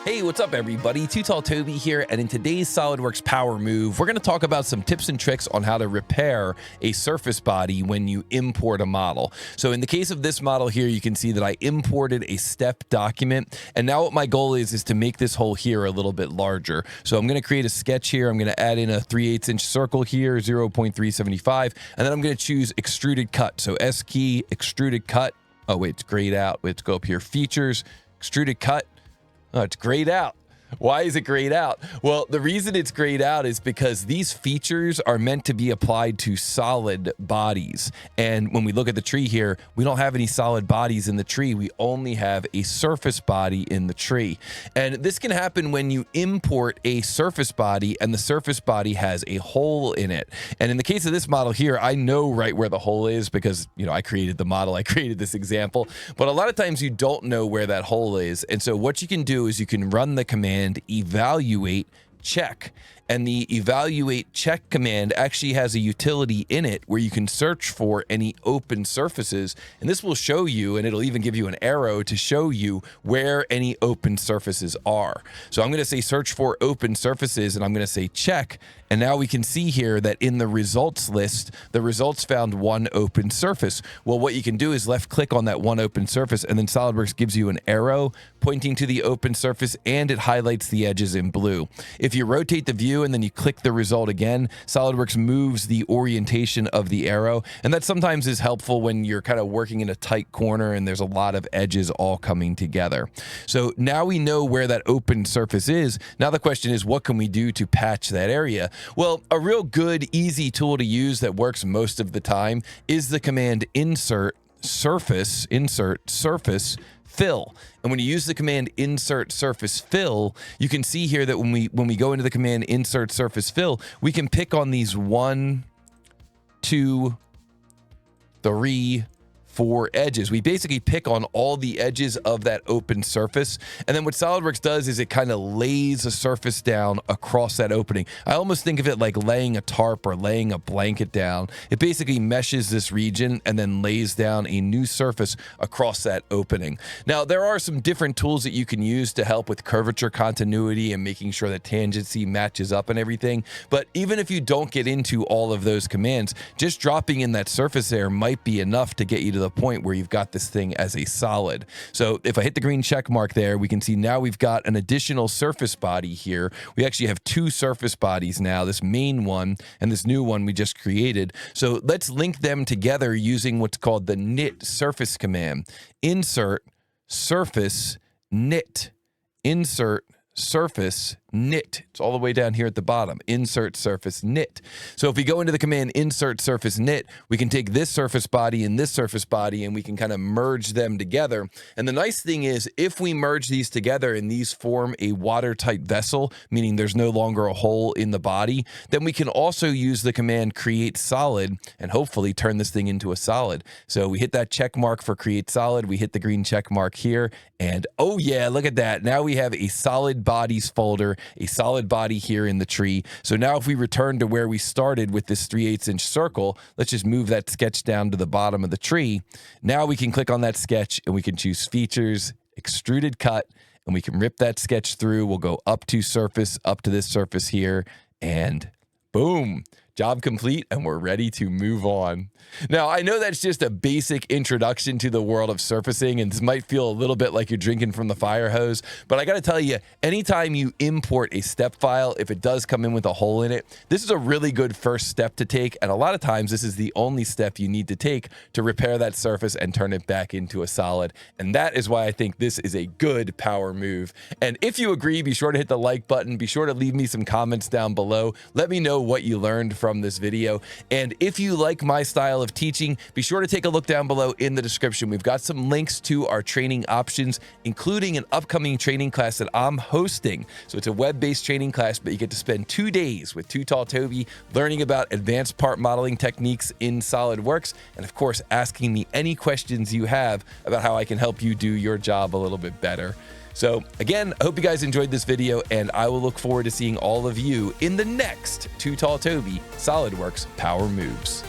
Hey, what's up everybody? TooTallToby here, and in today's SolidWorks Power Move, we're going to talk about some tips and tricks on how to repair a surface body when you import a model. So in the case of this model here, you can see that I imported a step document, and now what my goal is to make this hole here a little bit larger. So I'm going to create a sketch here. I'm going to add in a 3/8 inch circle here, 0.375, and then I'm going to choose extruded cut. So S key, extruded cut. Oh wait, it's grayed out. Let's go up here, features, extruded cut. Oh, it's grayed out. Why is it grayed out? Well, the reason it's grayed out is because these features are meant to be applied to solid bodies. And when we look at the tree here, we don't have any solid bodies in the tree. We only have a surface body in the tree. And this can happen when you import a surface body and the surface body has a hole in it. And in the case of this model here, I know right where the hole is because, I created the model, I created this example. But a lot of times you don't know where that hole is. And so what you can do is you can run the command evaluate check. And the evaluate check command actually has a utility in it where you can search for any open surfaces. And this will show you, and it'll even give you an arrow to show you where any open surfaces are. So I'm going to say search for open surfaces, and I'm going to say check. And now we can see here that in the results list, the results found one open surface. Well, what you can do is left click on that one open surface, and then SolidWorks gives you an arrow pointing to the open surface, and it highlights the edges in blue. If you rotate the view and then you click the result again, SolidWorks moves the orientation of the arrow. And that sometimes is helpful when you're kind of working in a tight corner and there's a lot of edges all coming together. So now we know where that open surface is. Now the question is, what can we do to patch that area? Well, a real good, easy tool to use that works most of the time is the command insert surface fill. And when you use the command insert surface fill, you can see here that when we go into the command insert surface fill, we can pick on these 1, 2, 3, 4 edges. We basically pick on all the edges of that open surface. And then what SolidWorks does is it kind of lays a surface down across that opening. I almost think of it like laying a tarp or laying a blanket down. It basically meshes this region and then lays down a new surface across that opening. Now, there are some different tools that you can use to help with curvature continuity and making sure that tangency matches up and everything. But even if you don't get into all of those commands, just dropping in that surface there might be enough to get you to the point where you've got this thing as a solid. So if I hit the green check mark there, we can see now we've got an additional surface body here. We actually have 2 surface bodies now, this main one and this new one we just created. So let's link them together using what's called the knit surface command. Insert surface knit. Insert surface knit. It's all the way down here at the bottom. Insert surface knit. So if we go into the command insert surface knit, we can take this surface body and this surface body and we can kind of merge them together. And the nice thing is if we merge these together and these form a watertight vessel, meaning there's no longer a hole in the body, then we can also use the command create solid and hopefully turn this thing into a solid. So we hit that check mark for create solid. We hit the green check mark here and oh yeah, look at that. Now we have a solid bodies folder, a solid body here in the tree. So now if we return to where we started with this 3/8 inch circle, let's just move that sketch down to the bottom of the tree. Now we can click on that sketch and we can choose features, extruded cut, and we can rip that sketch through. We'll go up to surface, up to this surface here, and boom. Job complete, and we're ready to move on. Now, I know that's just a basic introduction to the world of surfacing, and this might feel a little bit like you're drinking from the fire hose, but I got to tell you, anytime you import a step file, if it does come in with a hole in it, this is a really good first step to take, and a lot of times this is the only step you need to take to repair that surface and turn it back into a solid, and that is why I think this is a good power move. And if you agree, be sure to hit the like button, be sure to leave me some comments down below, let me know what you learned from this video, and if you like my style of teaching, be sure to take a look down below in the description. We've got some links to our training options, including an upcoming training class that I'm hosting. So it's a web-based training class, but you get to spend 2 days with TooTallToby learning about advanced part modeling techniques in SolidWorks, and of course, asking me any questions you have about how I can help you do your job a little bit better. So again, I hope you guys enjoyed this video, and I will look forward to seeing all of you in the next TooTallToby SolidWorks Power Moves.